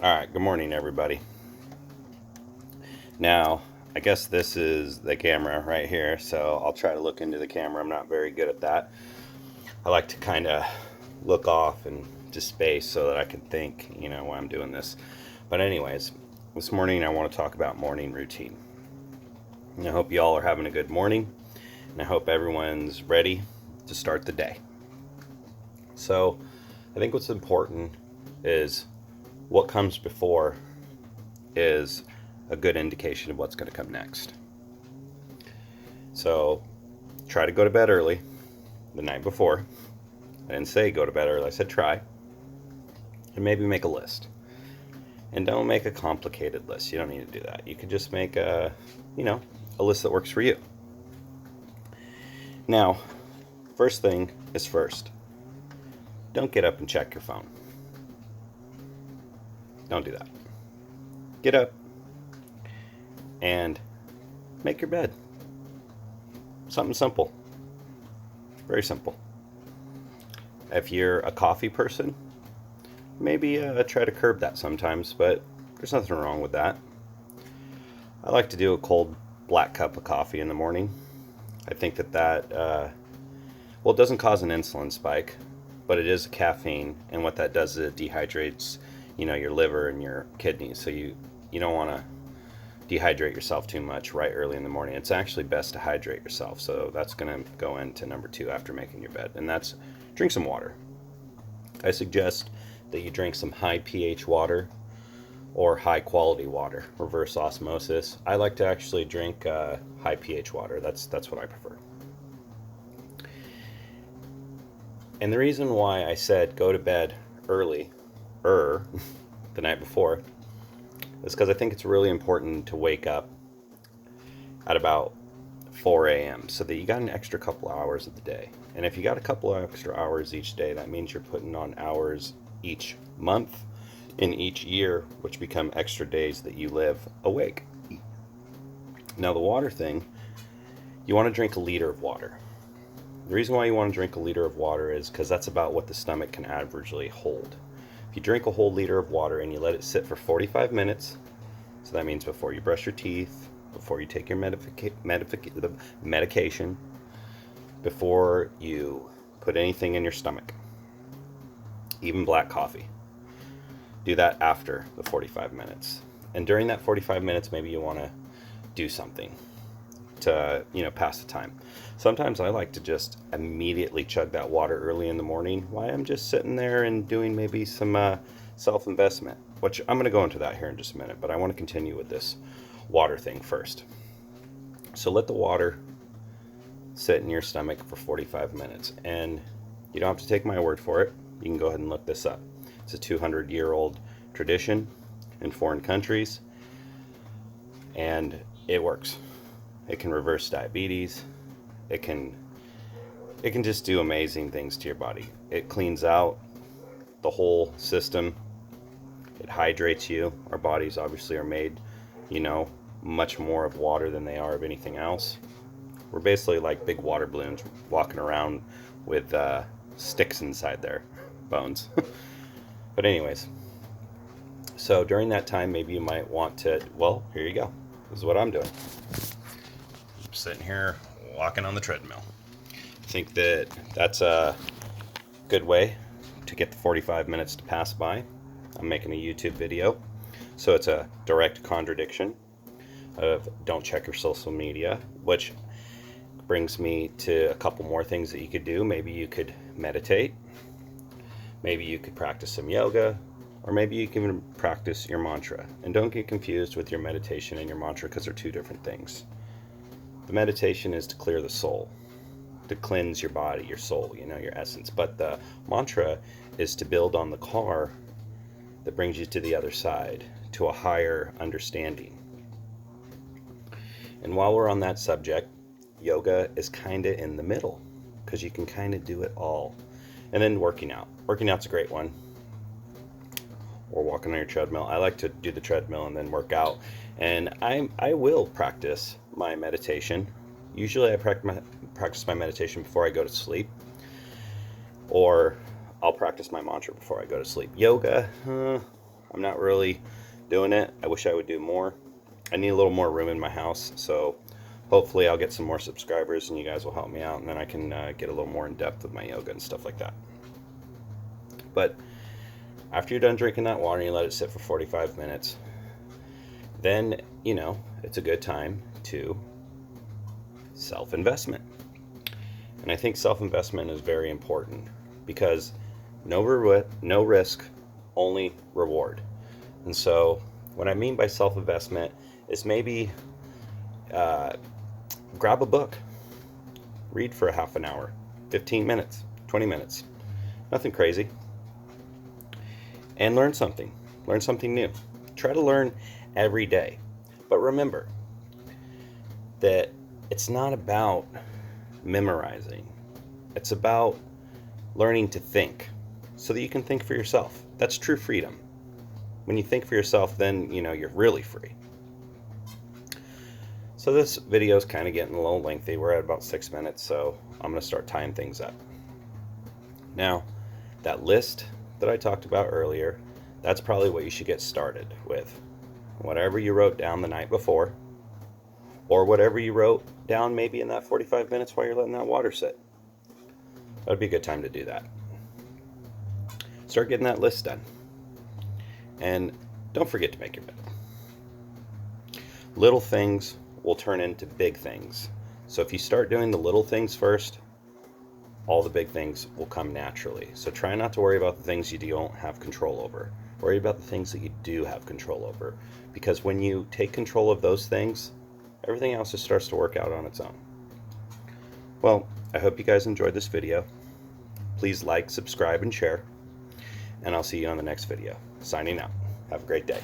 All right, good morning, everybody. Now, I guess this is the camera right here, so I'll try to look into the camera. I'm not very good at that. I like to kind of look off and to space so that I can think, while I'm doing this. But, anyways, this morning I want to talk about morning routine. And I hope you all are having a good morning, and I hope everyone's ready to start the day. So, I think what's important is what comes before is a good indication of what's going to come next. So try to go to bed early the night before. I didn't say go to bed early, I said try. And maybe make a list. And don't make a complicated list. You don't need to do that. You can just make a list that works for you. Now, first thing is first. Don't get up and check your phone. Don't do that. Get up and make your bed. Something simple. Very simple. If you're a coffee person, maybe try to curb that sometimes, but there's nothing wrong with that. I like to do a cold black cup of coffee in the morning. I think that it doesn't cause an insulin spike, but it is caffeine, and what that does is it dehydrates, your liver and your kidneys. So you don't want to dehydrate yourself too much right early in the morning. It's actually best to hydrate yourself. So that's going to go into number 2 after making your bed, and that's drink some water. I suggest that you drink some high pH water or high quality water, reverse osmosis. I like to actually drink high pH water. That's what I prefer. And the reason why I said go to bed early, the night before, is because I think it's really important to wake up at about 4 a.m. so that you got an extra couple hours of the day. And if you got a couple of extra hours each day, that means you're putting on hours each month in each year, which become extra days that you live awake. Now, the water thing, you want to drink a liter of water. The reason why you want to drink a liter of water is because that's about what the stomach can averagely hold. If you drink a whole liter of water and you let it sit for 45 minutes, so that means before you brush your teeth, before you take your medication, before you put anything in your stomach, even black coffee, do that after the 45 minutes. And during that 45 minutes, maybe you want to do something to pass the time. Sometimes I like to just immediately chug that water early in the morning while I'm just sitting there and doing maybe some self-investment, which I'm going to go into that here in just a minute, but I want to continue with this water thing first. So let the water sit in your stomach for 45 minutes, and you don't have to take my word for it. You can go ahead and look this up. It's a 200-year-old tradition in foreign countries, and it works. It can reverse diabetes. It can just do amazing things to your body. It cleans out the whole system. It hydrates you. Our bodies obviously are made, much more of water than they are of anything else. We're basically like big water balloons walking around with sticks inside their bones. But anyways, so during that time, maybe you might want to, here you go. This is what I'm doing. I'm sitting here walking on the treadmill. I think that that's a good way to get the 45 minutes to pass by. I'm making a YouTube video, so it's a direct contradiction of don't check your social media, which brings me to a couple more things that you could do. Maybe you could meditate. Maybe you could practice some yoga, or maybe you can practice your mantra. And don't get confused with your meditation and your mantra, because they're two different things. The meditation is to clear the soul, to cleanse your body, your soul, your essence. But the mantra is to build on the car that brings you to the other side, to a higher understanding. And while we're on that subject, yoga is kind of in the middle, because you can kind of do it all. And then working out. Working out's a great one. Or walking on your treadmill. I like to do the treadmill and then work out. And I will practice my meditation. Usually I practice my meditation before I go to sleep. Or I'll practice my mantra before I go to sleep. Yoga, I'm I'm not really doing it. I wish I would do more. I need a little more room in my house, so hopefully I'll get some more subscribers and you guys will help me out, and then I can get a little more in depth with my yoga and stuff like that. But after you're done drinking that water, you let it sit for 45 minutes. Then, it's a good time to self-investment. And I think self-investment is very important because no risk, only reward. And so what I mean by self-investment is maybe grab a book, read for a half an hour, 15 minutes, 20 minutes, nothing crazy, and learn something new. Try to learn every day. But remember that it's not about memorizing. It's about learning to think so that you can think for yourself. That's true freedom. When you think for yourself, then you're really free. So this video is kind of getting a little lengthy. We're at about 6 minutes, so I'm going to start tying things up. Now, that list that I talked about earlier, that's probably what you should get started with. Whatever you wrote down the night before, or whatever you wrote down maybe in that 45 minutes while you're letting that water sit. That would be a good time to do that. Start getting that list done. And don't forget to make your bed. Little things will turn into big things. So if you start doing the little things first, all the big things will come naturally. So try not to worry about the things you don't have control over. Worry about the things that you do have control over. Because when you take control of those things, everything else just starts to work out on its own. Well, I hope you guys enjoyed this video. Please like, subscribe, and share. And I'll see you on the next video. Signing out. Have a great day.